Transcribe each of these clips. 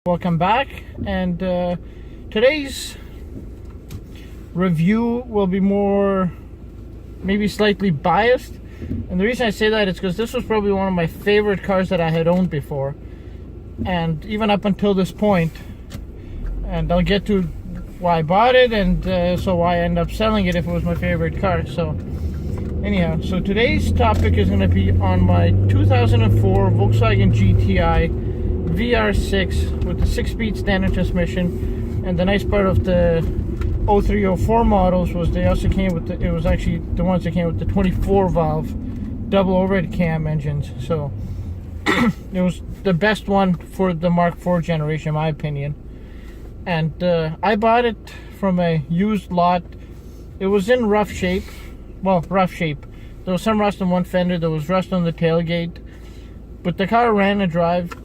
Welcome back, and today's review will be more, maybe slightly biased. And the reason I say that is because this was probably one of my favorite cars that I had owned before, and even up until this point. And I'll get to why I bought it, and so why I end up selling it if it was my favorite car. So anyhow, so today's topic is going to be on my 2004 Volkswagen GTI VR6 with the 6-speed standard transmission. And the nice part of the 0304 models was they also came with it was actually the ones that came with the 24 valve double overhead cam engines. So it was the best one for the Mark IV generation, in my opinion. And I bought it from a used lot. It was in rough shape. Well, rough shape. There was some rust on one fender, there was rust on the tailgate. But the car ran and drove.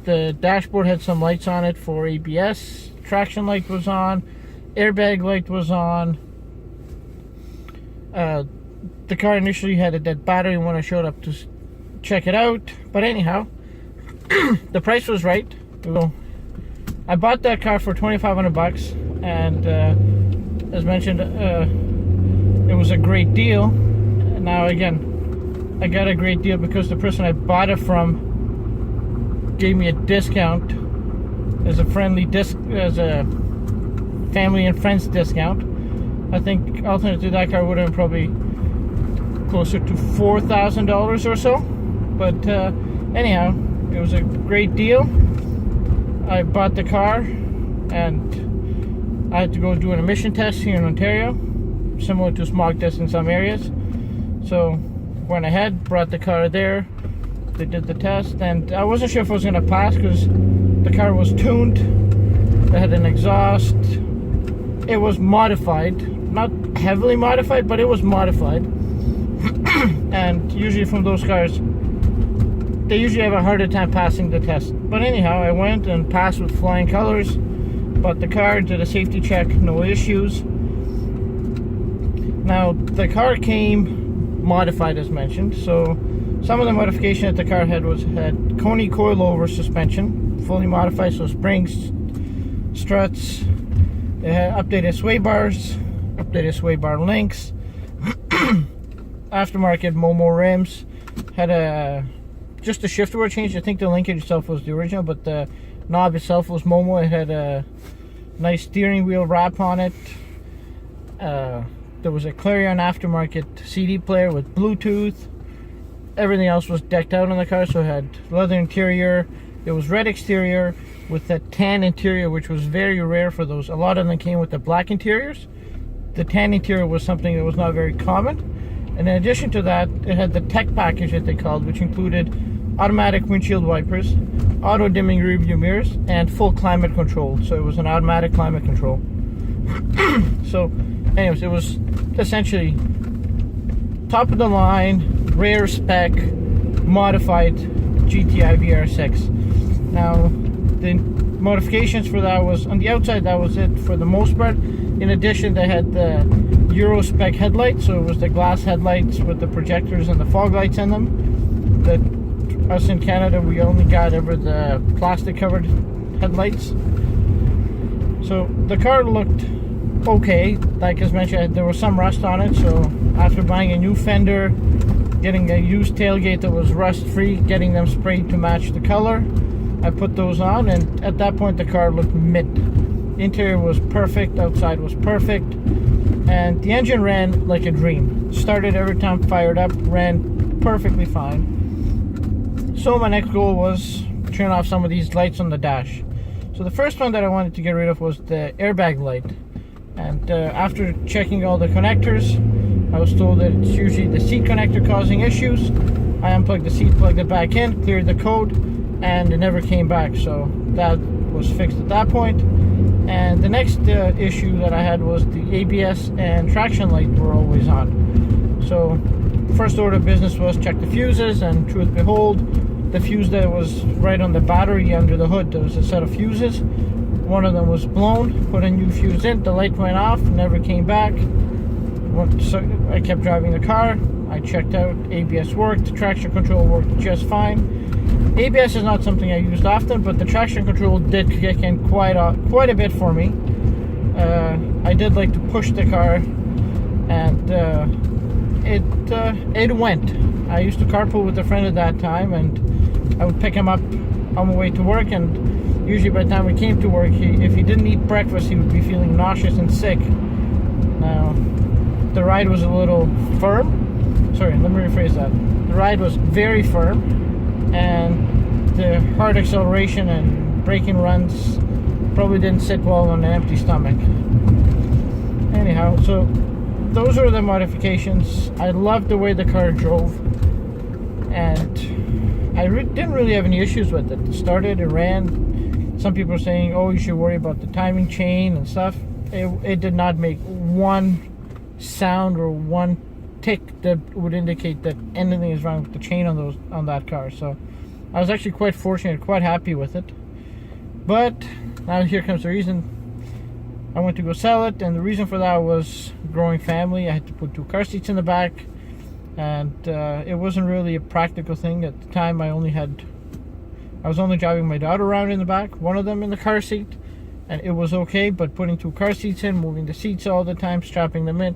The dashboard had some lights on it for ABS. Traction light was on. Airbag light was on. The car initially had a dead battery when I showed up to check it out. But anyhow, the price was right. I bought that car for $2,500, and as mentioned, it was a great deal. Now again, I got a great deal because the person I bought it from gave me a discount as a family and friends discount. I think ultimately that car would have been probably closer to $4,000 or so. But anyhow, it was a great deal. I bought the car and I had to go do an emission test here in Ontario, similar to smog test in some areas. So went ahead, brought the car there. They did the test, and I wasn't sure if I was going to pass because the car was tuned. It had an exhaust. It was modified, not heavily modified, but it was modified. And usually from those cars, they usually have a harder time passing the test. But anyhow, I went and passed with flying colors. Bought the car, did a safety check, no issues. Now the car came modified as mentioned, so some of the modification that the car had Coney coilover suspension, fully modified, so springs, struts. It had updated sway bars, updated sway bar links, aftermarket Momo rims. Had just the shifter were changed. I think the linkage itself was the original, but the knob itself was Momo. It had a nice steering wheel wrap on it. There was a Clarion aftermarket CD player with Bluetooth. Everything else was decked out on the car, so it had leather interior. It was red exterior with a tan interior, which was very rare for those. A lot of them came with the black interiors. The tan interior was something that was not very common. And in addition to that, it had the tech package that they called, which included automatic windshield wipers, auto dimming rear view mirrors, and full climate control. So it was an automatic climate control. So anyways, it was essentially top of the line, rare spec, modified GTI VR6. Now, the modifications for that was, on the outside, that was it for the most part. In addition, they had the Euro spec headlights, so it was the glass headlights with the projectors and the fog lights in them. That us in Canada, we only got ever the plastic covered headlights. So the car looked okay. Like as mentioned, there was some rust on it, so after buying a new fender, getting a used tailgate that was rust free, getting them sprayed to match the color, I put those on, and at that point the car looked mint. Interior was perfect, outside was perfect, and the engine ran like a dream. Started every time fired up, ran perfectly fine. So my next goal was turn off some of these lights on the dash. So the first one that I wanted to get rid of was the airbag light. And after checking all the connectors, I was told that it's usually the seat connector causing issues. I unplugged the seat, plugged it back in, cleared the code, and it never came back. So that was fixed at that point. And the next issue that I had was the ABS and traction light were always on. So first order of business was check the fuses, and truth behold, the fuse that was right on the battery under the hood, there was a set of fuses. One of them was blown, put a new fuse in, the light went off, never came back. So I kept driving the car, I checked out. ABS worked, traction control worked just fine. ABS is not something I used often, but the traction control did kick in quite a bit for me. I did like to push the car, and it went. I used to carpool with a friend at that time, and I would pick him up on my way to work, and usually by the time we came to work, if he didn't eat breakfast, he would be feeling nauseous and sick. Now, the ride was a little firm. Sorry, let me rephrase that. The ride was very firm, and the hard acceleration and braking runs probably didn't sit well on an empty stomach. Anyhow, so those are the modifications. I loved the way the car drove, and I didn't really have any issues with it. It started, it ran. Some people are saying, oh, you should worry about the timing chain and stuff. It did not make one sound or one tick that would indicate that anything is wrong with the chain on that car. So I was actually quite fortunate, quite happy with it. But now here comes the reason. I went to go sell it, and the reason for that was growing family. I had to put 2 car seats in the back, and it wasn't really a practical thing at the time. I was only driving my daughter around in the back, one of them in the car seat, and it was okay. But putting 2 car seats in, moving the seats all the time, strapping them in,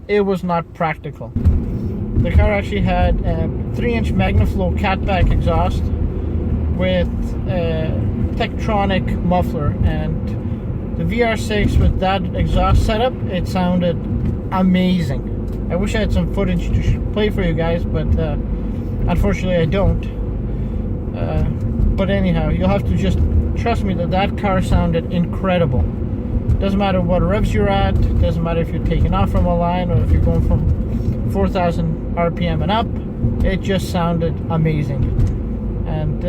it was not practical. The car actually had a 3-inch MagnaFlow catback exhaust with a Tektronix muffler, and the VR6 with that exhaust setup, it sounded amazing. I wish I had some footage to play for you guys, but unfortunately I don't. But anyhow, you'll have to just trust me that car sounded incredible. Doesn't matter what revs you're at, doesn't matter if you're taking off from a line or if you're going from 4,000 RPM and up, it just sounded amazing. And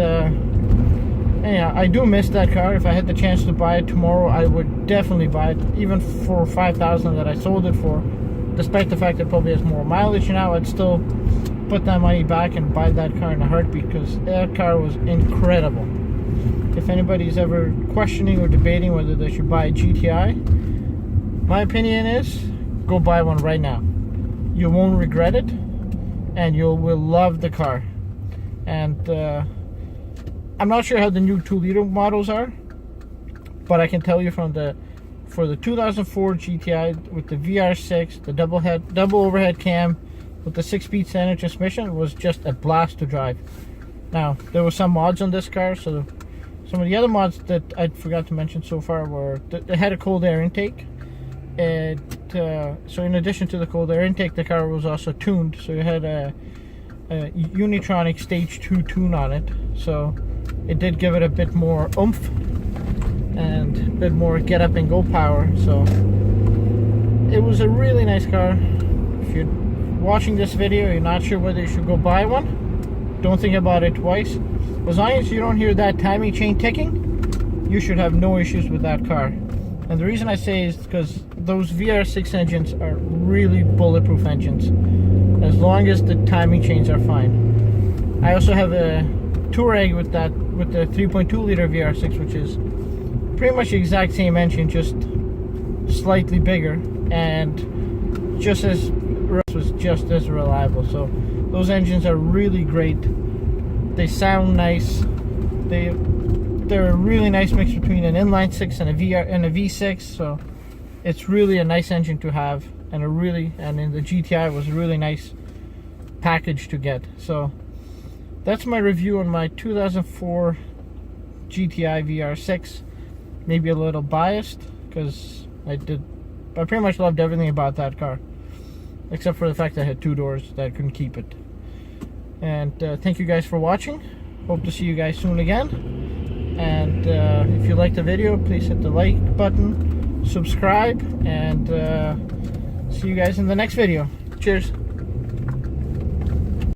anyhow, I do miss that car. If I had the chance to buy it tomorrow, I would definitely buy it, even for 5,000 that I sold it for. Despite the fact that it probably has more mileage now, I'd still put that money back and buy that car in a heartbeat, because that car was incredible. If anybody's ever questioning or debating whether they should buy a GTI, my opinion is go buy one right now. You won't regret it, and you will love the car. And I'm not sure how the new 2-liter models are, but I can tell you for the 2004 GTI with the VR6, the double overhead cam with the 6-speed standard transmission, was just a blast to drive. Now, there were some mods on this car, so some of the other mods that I forgot to mention so far were it had a cold air intake. So in addition to the cold air intake, the car was also tuned, so it had a Unitronic Stage 2 tune on it, so it did give it a bit more oomph and a bit more get up and go power. So it was a really nice car. If you're watching this video, you're not sure whether you should go buy one, don't think about it twice. As long as you don't hear that timing chain ticking, you should have no issues with that car. And the reason I say is because those VR6 engines are really bulletproof engines, as long as the timing chains are fine. I also have a Touareg with the 3.2 liter VR6, which is pretty much the exact same engine, just slightly bigger, and just as reliable. So those engines are really great. They sound nice. They're a really nice mix between an inline 6 and a V6. So it's really a nice engine to have, and in the GTI was a really nice package to get. So that's my review on my 2004 GTI VR6. Maybe a little biased, because I pretty much loved everything about that car, except for the fact that I had 2 doors that I couldn't keep it. And thank you guys for watching. Hope to see you guys soon again. And if you liked the video, please hit the like button, subscribe, and see you guys in the next video. Cheers.